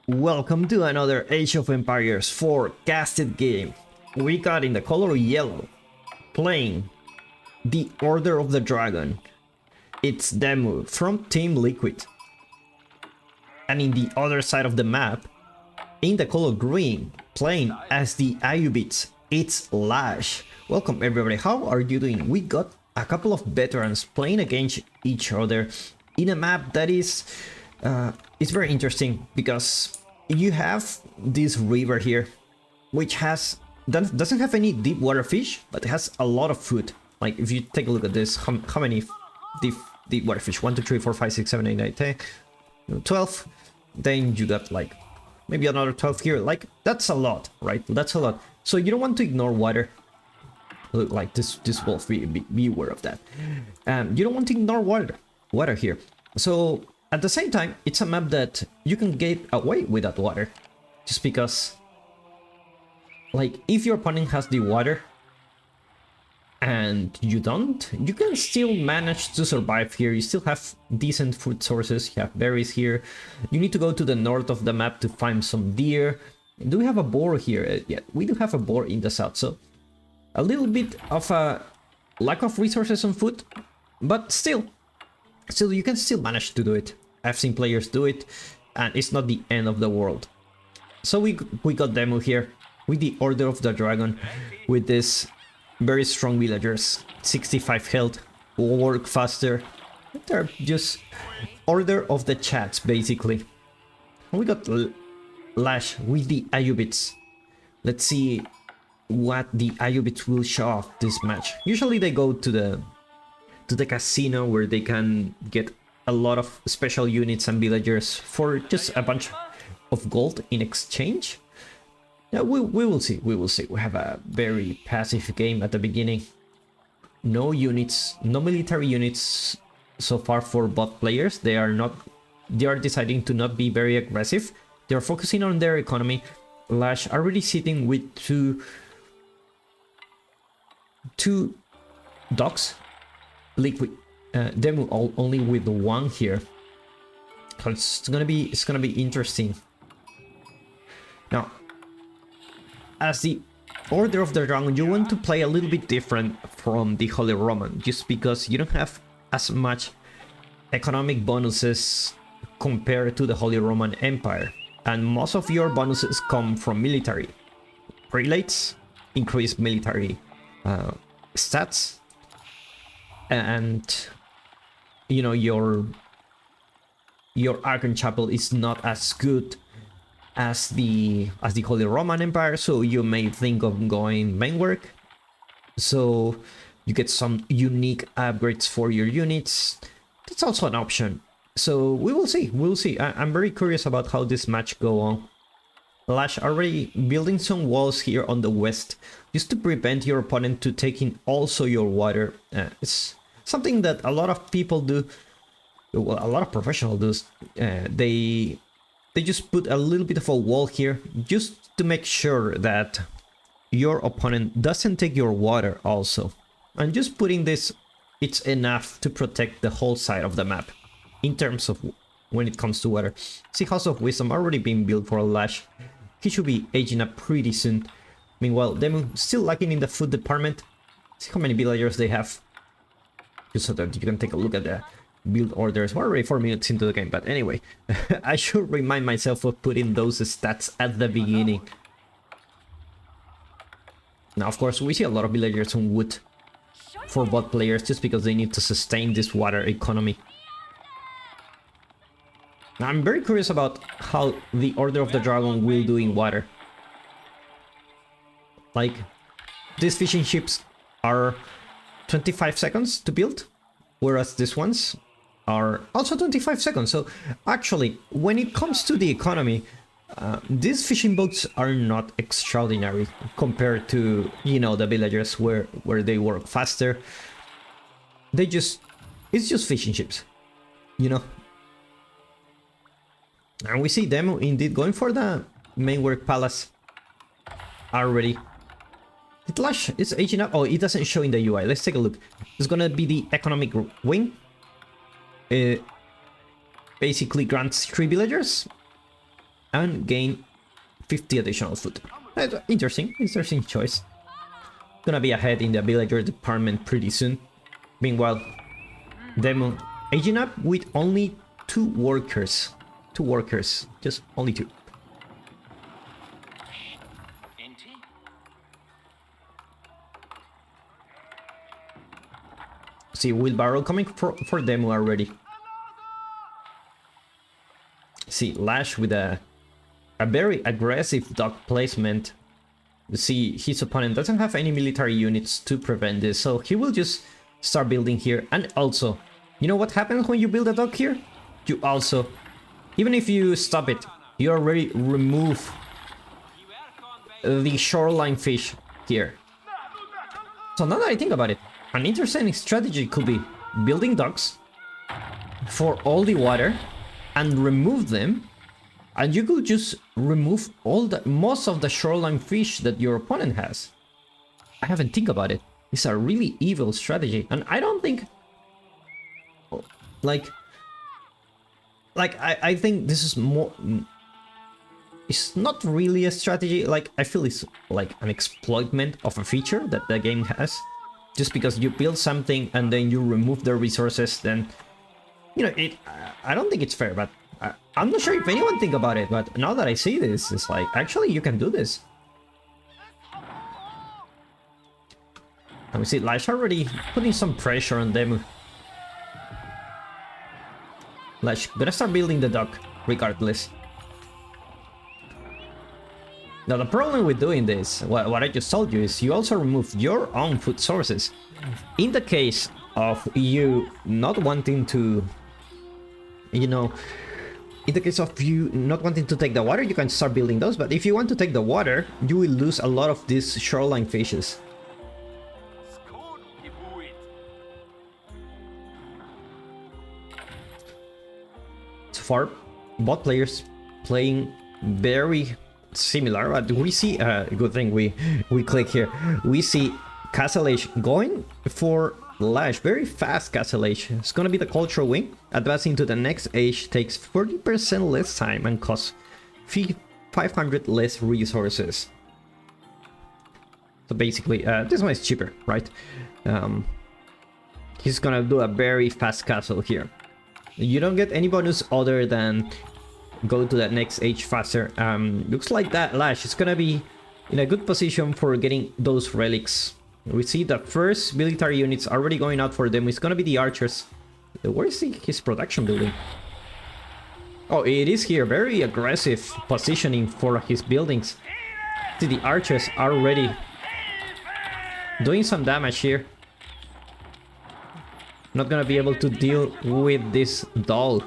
Welcome to another Age of Empires forecasted game. We got in the color yellow, playing the Order of the Dragon. It's Demu from Team Liquid. And in the other side of the map, in the color green, playing as the Ayyubids, it's LaSh. Welcome everybody, how are you doing? We got a couple of veterans playing against each other in a map that is it's very interesting because you have this river here which doesn't have any deep water fish, but it has a lot of food. Like if you take a look at this, how many deep water fish? 1 2 3 4 5 6 7 8 9 10 12. Then you got like maybe another 12 here. Like that's a lot, right? That's a lot. So you don't want to ignore water. Look, like this wolf, be aware of that. You don't want to ignore water here. So at the same time, it's a map that you can get away with that water, just because, like, if your opponent has the water and you don't, you can still manage to survive here. You still have decent food sources. You have berries here. You need to go to the north of the map to find some deer. Do we have a boar here? Yeah, we do have a boar in the south, so a little bit of a lack of resources on food, but still you can still manage to do it. I've seen players do it, and it's not the end of the world. So we got Demu here with the Order of the Dragon, with this very strong villagers, 65 health, work faster. They're just Order of the Chats basically. And we got LaSh with the Ayyubids. Let's see what the Ayyubids will show off this match. Usually they go to the casino where they can get a lot of special units and villagers for just a bunch of gold in exchange. Yeah, we will see. We have a very passive game at the beginning. No units, no military units so far for bot players. They are deciding to not be very aggressive. They're focusing on their economy. LaSh are really sitting with two docks. Liquid Demu only with one here, so it's gonna be interesting. Now, as the Order of the Dragon, you want to play a little bit different from the Holy Roman, just because you don't have as much economic bonuses compared to the Holy Roman Empire, and most of your bonuses come from military prelates, increased military stats, and you know your Archon Chapel is not as good as the Holy Roman Empire, so you may think of going main work, so you get some unique upgrades for your units. That's also an option. So we will see. I'm very curious about how this match go on. LaSh already building some walls here on the west, just to prevent your opponent to taking also your water. It's something that a lot of people do, well, a lot of professionals do. They just put a little bit of a wall here, just to make sure that your opponent doesn't take your water also. And just putting this, it's enough to protect the whole side of the map, in terms of when it comes to water. See, House of Wisdom already being built for LaSh. He should be aging up pretty soon. Meanwhile, Demu still lacking in the food department. See how many villagers they have, just so that you can take a look at the build orders. We're already 4 minutes into the game, but anyway, I should remind myself of putting those stats at the beginning. Now, of course, we see a lot of villagers on wood for bot players, just because they need to sustain this water economy. Now, I'm very curious about how the Order of the Dragon will do in water. Like, these fishing ships are 25 seconds to build, whereas these ones are also 25 seconds. So actually, when it comes to the economy, these fishing boats are not extraordinary compared to, you know, the villagers where they work faster. It's just fishing ships, you know. And we see Demu indeed going for the main work palace already. LaSh is aging up. Oh, it doesn't show in the UI. Let's take a look. It's gonna be the economic wing. Basically grants 3 villagers and gain 50 additional food. Interesting choice. Gonna be ahead in the villager department pretty soon. Meanwhile, Demo aging up with only 2 workers. 2 workers, just only 2. See wheelbarrow coming for Demo already. See LaSh with a very aggressive dock placement. You see his opponent doesn't have any military units to prevent this, so he will just start building here. And also, you know what happens when you build a dock here? You also, even if you stop it, you already remove the shoreline fish here. So now that I think about it, an interesting strategy could be building docks for all the water and remove them, and you could just remove most of the shoreline fish that your opponent has. I haven't think about it. It's a really evil strategy, and I don't think I think this is more, it's not really a strategy. Like, I feel it's like an exploitment of a feature that the game has. Just because you build something and then you remove the resources, then, you know, I don't think it's fair, but I'm not sure if anyone think about it, but now that I see this, it's like, actually, you can do this. And we see LaSh already putting some pressure on them. LaSh gonna start building the dock, regardless. Now the problem with doing this, what I just told you, is you also remove your own food sources. In the case of you not wanting to, you know, in the case of you not wanting to take the water, you can start building those, but if you want to take the water, you will lose a lot of these shoreline fishes. So far, both players playing very similar, but we see a good thing we click here. We see LaSh going for LaSh, very fast LaSh. It's gonna be the cultural wing. Advancing to the next age takes 40% less time and costs 500 less resources. So basically, this one is cheaper, right? He's gonna do a very fast castle here. You don't get any bonus other than go to that next age faster. Looks like that LaSh is gonna be in a good position for getting those relics. We see the first military units already going out for them. It's gonna be the archers. Where is his production building? Oh, it is here. Very aggressive positioning for his buildings. See, the archers are already doing some damage here. Not gonna be able to deal with this doll.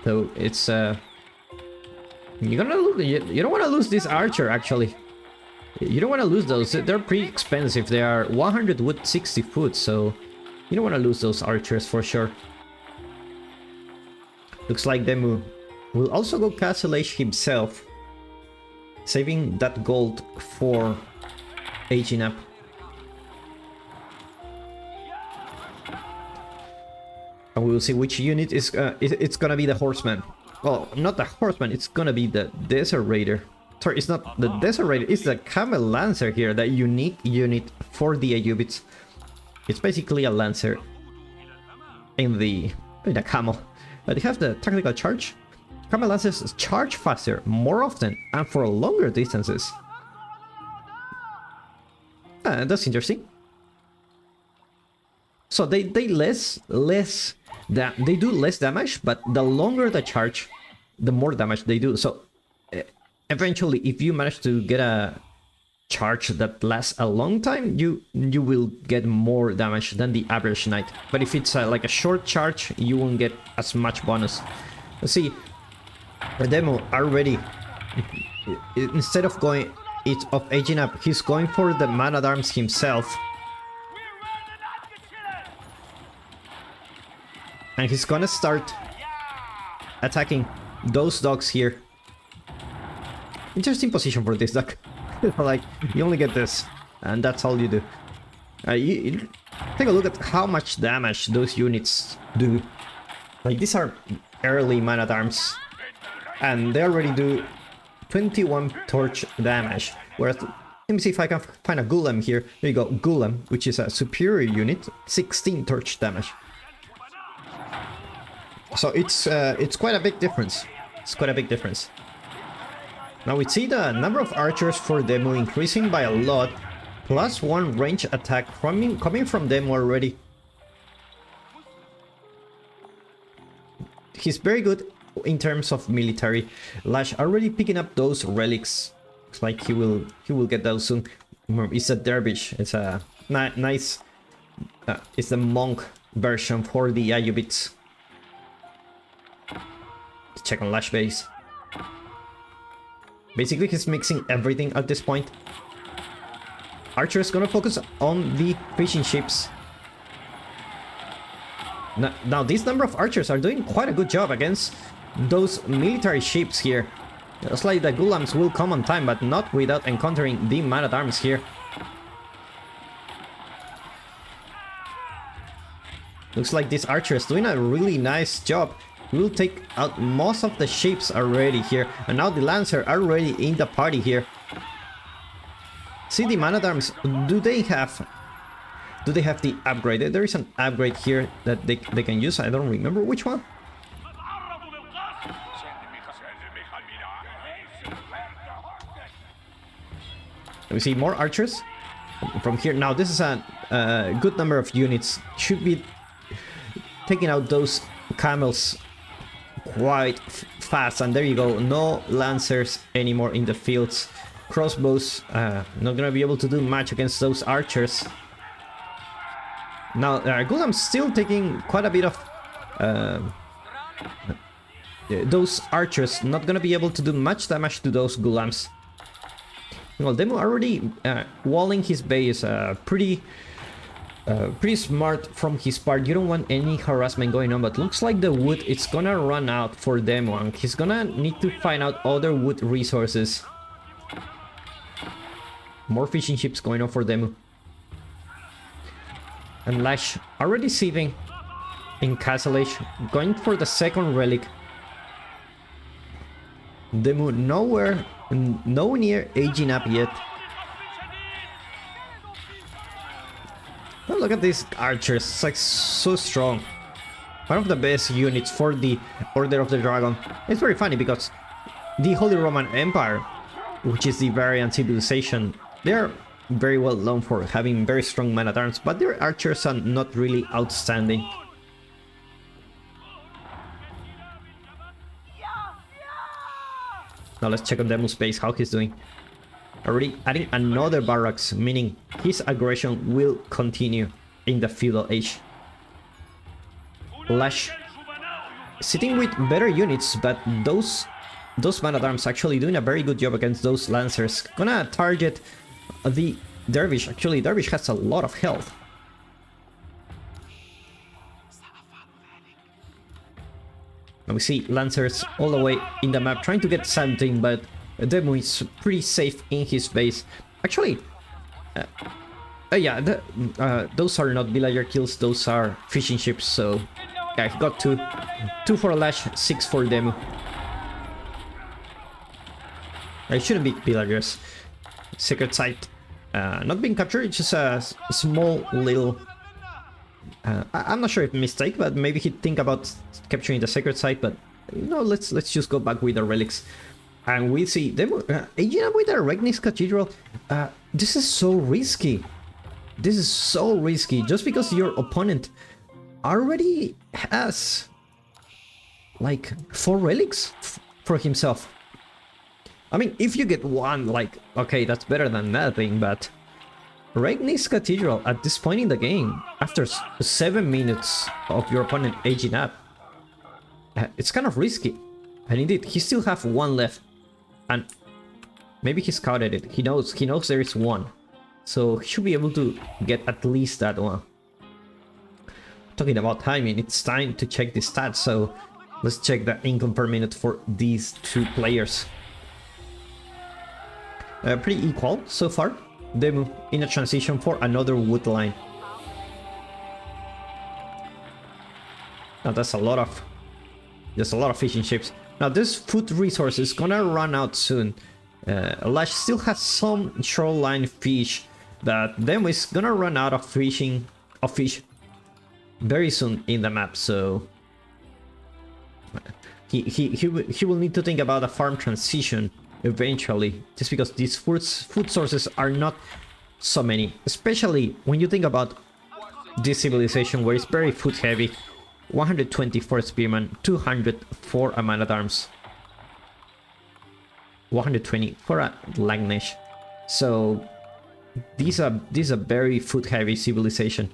So it's you don't want to lose this archer, actually. You don't want to lose those. They're pretty expensive. They are 100 wood, 60 foot, so you don't want to lose those archers for sure. Looks like Demu will also go LaSh himself, saving that gold for aging up. And we will see which unit is it's gonna be the horseman. Well, not the horseman, it's gonna be the desert raider. Sorry, it's not the desert raider, it's the camel lancer here, the unique unit for the Ayyubids. It's basically a lancer in a camel. But they have the tactical charge. Camel lancers charge faster, more often, and for longer distances. That's interesting. So they do less damage, but the longer the charge, the more damage they do. So eventually, if you manage to get a charge that lasts a long time, you will get more damage than the average knight. But if it's like a short charge, you won't get as much bonus. Let's see, the demo already, instead of aging up, he's going for the man-at-arms himself. And he's gonna start attacking those dogs here. Interesting position for this dog. Like, you only get this, and that's all you do. You take a look at how much damage those units do. Like, these are early man-at-arms. and they already do 21 torch damage. Whereas, let me see if I can find a Golem here. There you go, Golem, which is a superior unit, 16 torch damage. So it's quite a big difference. It's quite a big difference. Now we see the number of archers for Demo increasing by a lot. +1 range attack coming from Demo already. He's very good in terms of military. LaSh already picking up those relics. Looks like he will get those soon. It's a dervish. It's a nice. It's the monk version for the Ayyubids. Let's check on LaSh base. Basically, he's mixing everything at this point. Archer is gonna focus on the fishing ships. Now this number of archers are doing quite a good job against those military ships here. It's like the Gulams will come on time, but not without encountering the man-at-arms here. Looks like this archer is doing a really nice job. We'll take out most of the ships already here, and now the Lancer are already in the party here. See the man-at-arms, do they have the upgrade? There is an upgrade here that they can use. I don't remember which one. Let me see, more archers from here. Now this is a good number of units. Should be taking out those camels quite fast. And there you go, no lancers anymore in the fields. Crossbows, not gonna be able to do much against those archers. Now Gulam's still taking quite a bit of those archers, not gonna be able to do much damage to those Gulams. Well, Demo already walling his base, pretty smart from his part. You don't want any harassment going on, but looks like the wood it's gonna run out for Demo, and he's gonna need to find out other wood resources. More fishing ships going on for Demo. And LaSh already sieving in Castle Age, going for the second relic. Demo nowhere near aging up yet. Oh, look at these archers, it's like so strong. One of the best units for the Order of the Dragon. It's very funny because the Holy Roman Empire, which is the variant civilization, they're very well known for having very strong man-at-arms, but their archers are not really outstanding. Now let's check on Demo's base, how he's doing. Already adding another barracks, meaning his aggression will continue in the feudal age. LaSh sitting with better units, but those man-at-arms actually doing a very good job against those lancers. Gonna target the dervish. Actually, dervish has a lot of health. And we see lancers all the way in the map trying to get something, but Demo is pretty safe in his base. Actually, yeah, those are not villager kills, those are fishing ships. So yeah, he got two for LaSh, 6 for Demo. It shouldn't be villagers. Secret site not being captured, it's just a small little I'm not sure if mistake, but maybe he'd think about capturing the secret site, but you know, let's just go back with the relics. And we see them aging up with the Regnis Cathedral. This is so risky. This is so risky, just because your opponent already has like 4 relics for himself. I mean, if you get one, like, okay, that's better than nothing, but Regnis Cathedral at this point in the game, after 7 minutes of your opponent aging up, it's kind of risky. And indeed, he still have 1 left, and maybe he scouted it. He knows there is 1, so he should be able to get at least that one. Talking about timing, it's time to check the stats. So let's check the income per minute for these 2 players. Pretty equal so far. Demo in a transition for another wood line. Now that's a lot of fishing ships. Now this food resource is gonna run out soon. LaSh still has some shoreline fish that then is gonna run out of fish very soon in the map, so he will need to think about a farm transition eventually, just because these food sources are not so many, especially when you think about this civilization where it's very food heavy. 124 spearmen, 200 for a man-at-arms, 120 for a LaSh. So these are very food heavy civilization.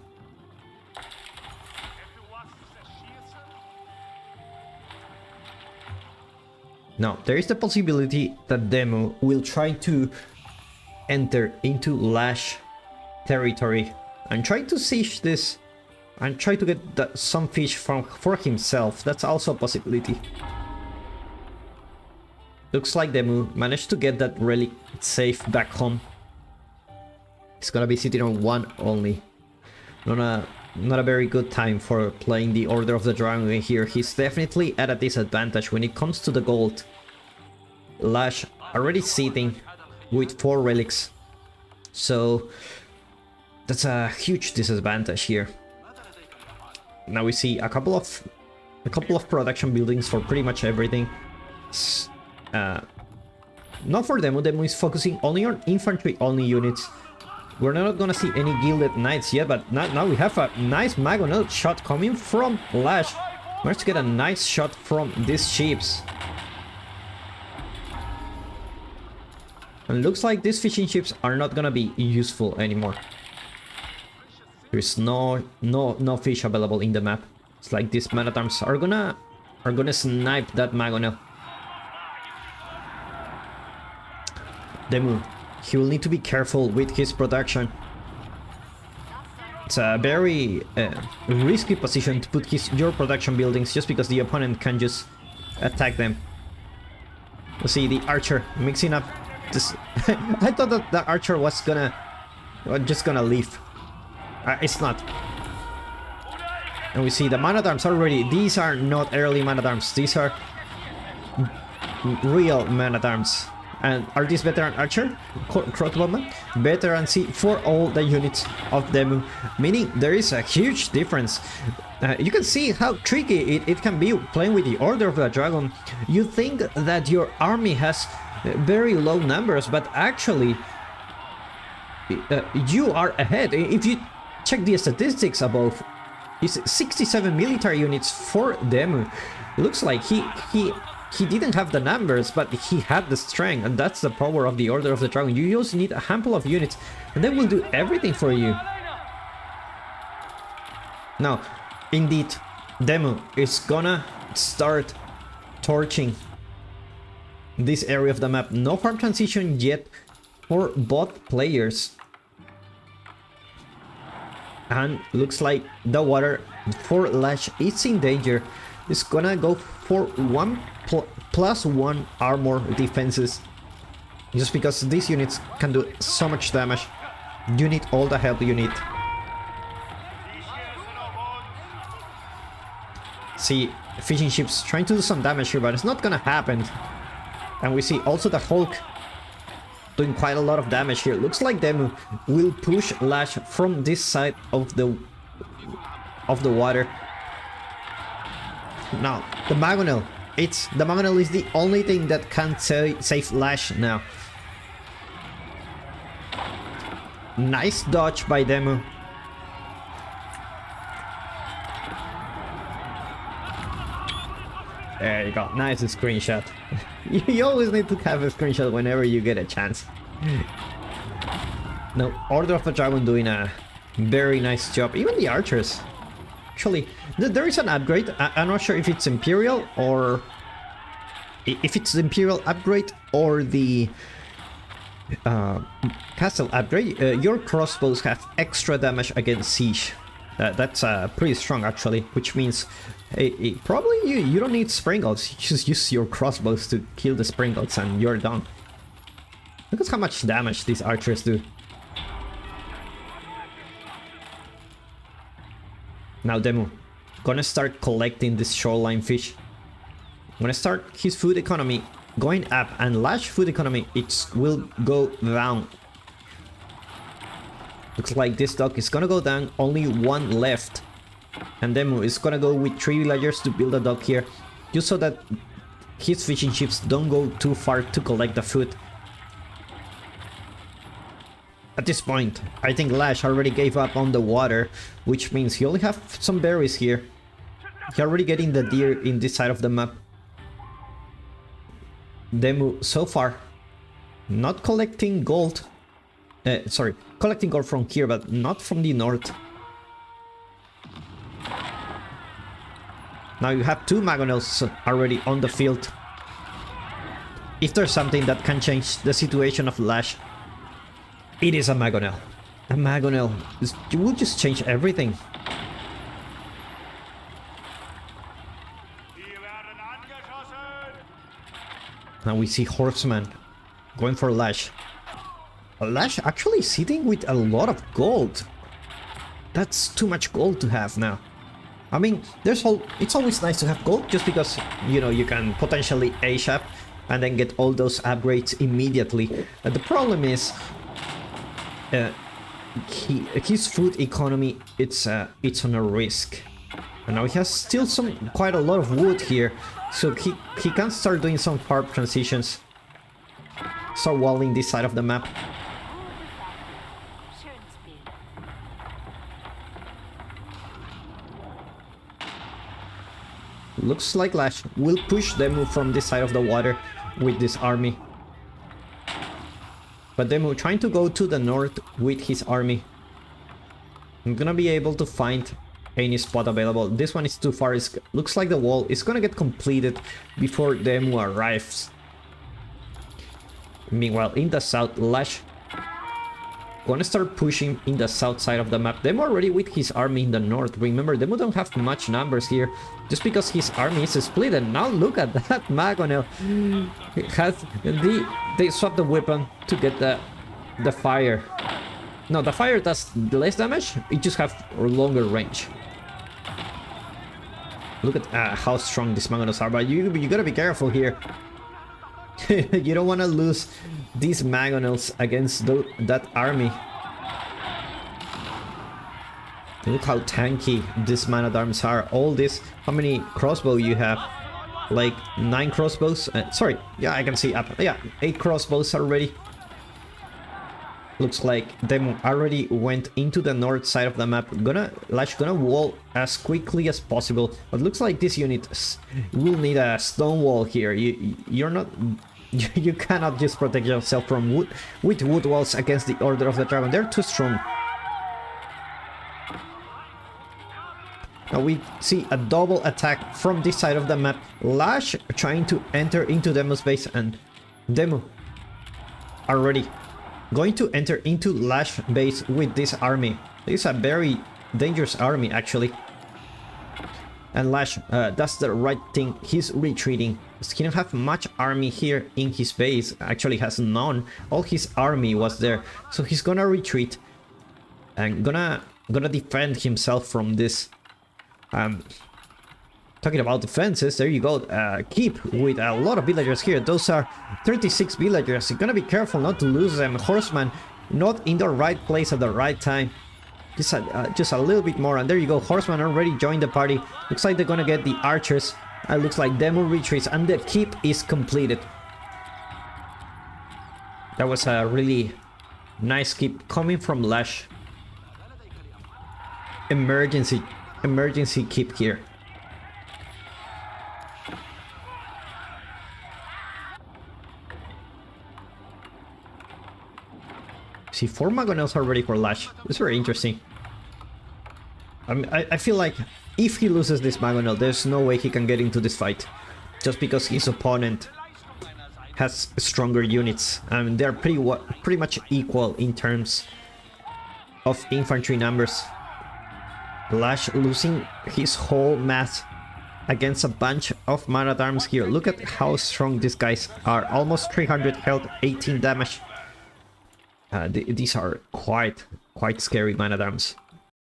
Now there is the possibility that Demu will try to enter into LaSh territory and try to siege this and try to get some fish for himself. That's also a possibility. Looks like Demu managed to get that relic safe back home. He's gonna be sitting on one only. Not a very good time for playing the Order of the Dragon here. He's definitely at a disadvantage when it comes to the gold. LaSh already sitting with 4 relics, so that's a huge disadvantage here. Now we see a couple of production buildings for pretty much everything. Not for Demu. Demu is focusing only on infantry only units. We're not gonna see any gilded knights yet, but now we have a nice maomao shot coming from LaSh. Managed to get a nice shot from these ships. And looks like these fishing ships are not gonna be useful anymore. There's no fish available in the map. It's like these man-at-arms are gonna snipe that maomao. Demu, he will need to be careful with his production. It's a very risky position to put your production buildings just because the opponent can just attack them. Let's see the archer mixing up this. I thought that the archer was just gonna leave. It's not. And we see the man-at-arms already. These are not early man-at-arms. These are real man-at-arms. And are these veteran archer? Crossbowman? Veteran C for all the units of Demu. Meaning there is a huge difference. You can see how tricky it can be playing with the Order of the Dragon. You think that your army has very low numbers, but actually you are ahead. If you check the statistics above, it's 67 military units for Demu. Looks like he didn't have the numbers, but he had the strength, and that's the power of the Order of the Dragon. You just need a handful of units, and they will do everything for you. Now, indeed, Demu is gonna start torching this area of the map. No farm transition yet for both players. And looks like the water for LaSh is in danger. It's gonna go for +1 armor defenses, just because these units can do so much damage. You need all the help you need. See, fishing ships trying to do some damage here, but it's not gonna happen. And we see also the Hulk doing quite a lot of damage here. Looks like Demu will push LaSh from this side of the water. Now, the maomao. The maomao is the only thing that can save LaSh now. Nice dodge by Demu. There you go. Nice screenshot. You always need to have a screenshot whenever you get a chance. No, Order of the Dragon doing a very nice job. Even the archers. Actually, there is an upgrade. I'm not sure if it's Imperial or... If it's the Imperial upgrade or the Castle upgrade. Your crossbows have extra damage against siege. That's pretty strong actually, which means probably you don't need springles. You just use your crossbows to kill the springles and you're done. Look at how much damage these archers do. Now Demu, gonna start collecting this shoreline fish. When I start his food economy going up and LaSh food economy, it will go down. Looks like this dock is gonna go down, only one left. And Demu is gonna go with 3 villagers to build a dock here, just so that his fishing ships don't go too far to collect the food. At this point, I think LaSh already gave up on the water, which means he only have some berries here. He already getting the deer in this side of the map. Demu, so far, not collecting gold. Sorry, collecting gold from here, but not from the north. Now you have 2 Magonels already on the field. If there's something that can change the situation of LaSh, it is a Magonel. A Magonel will just change everything. Now we see Horseman going for LaSh. LaSh actually sitting with a lot of gold. That's too much gold to have now. I mean, it's always nice to have gold just because, you know, you can potentially age up and then get all those upgrades immediately. The problem is his food economy, it's on a risk. And now he has still quite a lot of wood here, so he can start doing some farm transitions. Start walling this side of the map. Looks like LaSh will push Demu from this side of the water with this army. But Demu trying to go to the north with his army. I'm gonna be able to find any spot available. This one is too far. Looks like the wall is gonna get completed before Demu arrives. Meanwhile, in the south, LaSh gonna start pushing in the south side of the map. Demu already with his army in the north. Remember, Demu don't have much numbers here, just because his army is split. And now look at that Magonel. They swap the weapon to get the fire. No, the fire does less damage. It just have longer range. Look at how strong these Magonels are, but you gotta be careful here. You don't want to lose these Magonels against that army. Look how tanky these man-at-arms are. All this, how many crossbow you have? Like 9 crossbows? Sorry, yeah, I can see up. Yeah, 8 crossbows already. Looks like them already went into the north side of the map. LaSh gonna wall as quickly as possible. But looks like this unit will need a stone wall here. You're not... You cannot just protect yourself from wood with wood walls against the Order of the Dragon. They're too strong. Now we see a double attack from this side of the map. LaSh trying to enter into Demu's base, and Demu already going to enter into LaSh base with this army. This is a very dangerous army actually. And LaSh does the right thing. He's retreating. He don't have much army here in his base. Actually has none. All his army was there. So he's gonna retreat and gonna defend himself from this. Talking about defenses, there you go. Keep with a lot of villagers here. Those are 36 villagers. You're gonna be careful not to lose them. Horseman not in the right place at the right time. Just a little bit more, and there you go. Horseman already joined the party. Looks like they're gonna get the archers. It looks like Demu retreats, and the keep is completed. That was a really nice keep coming from LaSh. Emergency keep here. See, 4 Magonels already for LaSh. It's very interesting. I feel like if he loses this Magonel, there's no way he can get into this fight. Just because his opponent has stronger units. They're pretty much equal in terms of infantry numbers. LaSh losing his whole mass against a bunch of man-at-arms here. Look at how strong these guys are. Almost 300 health, 18 damage. These are quite scary man-at-arms.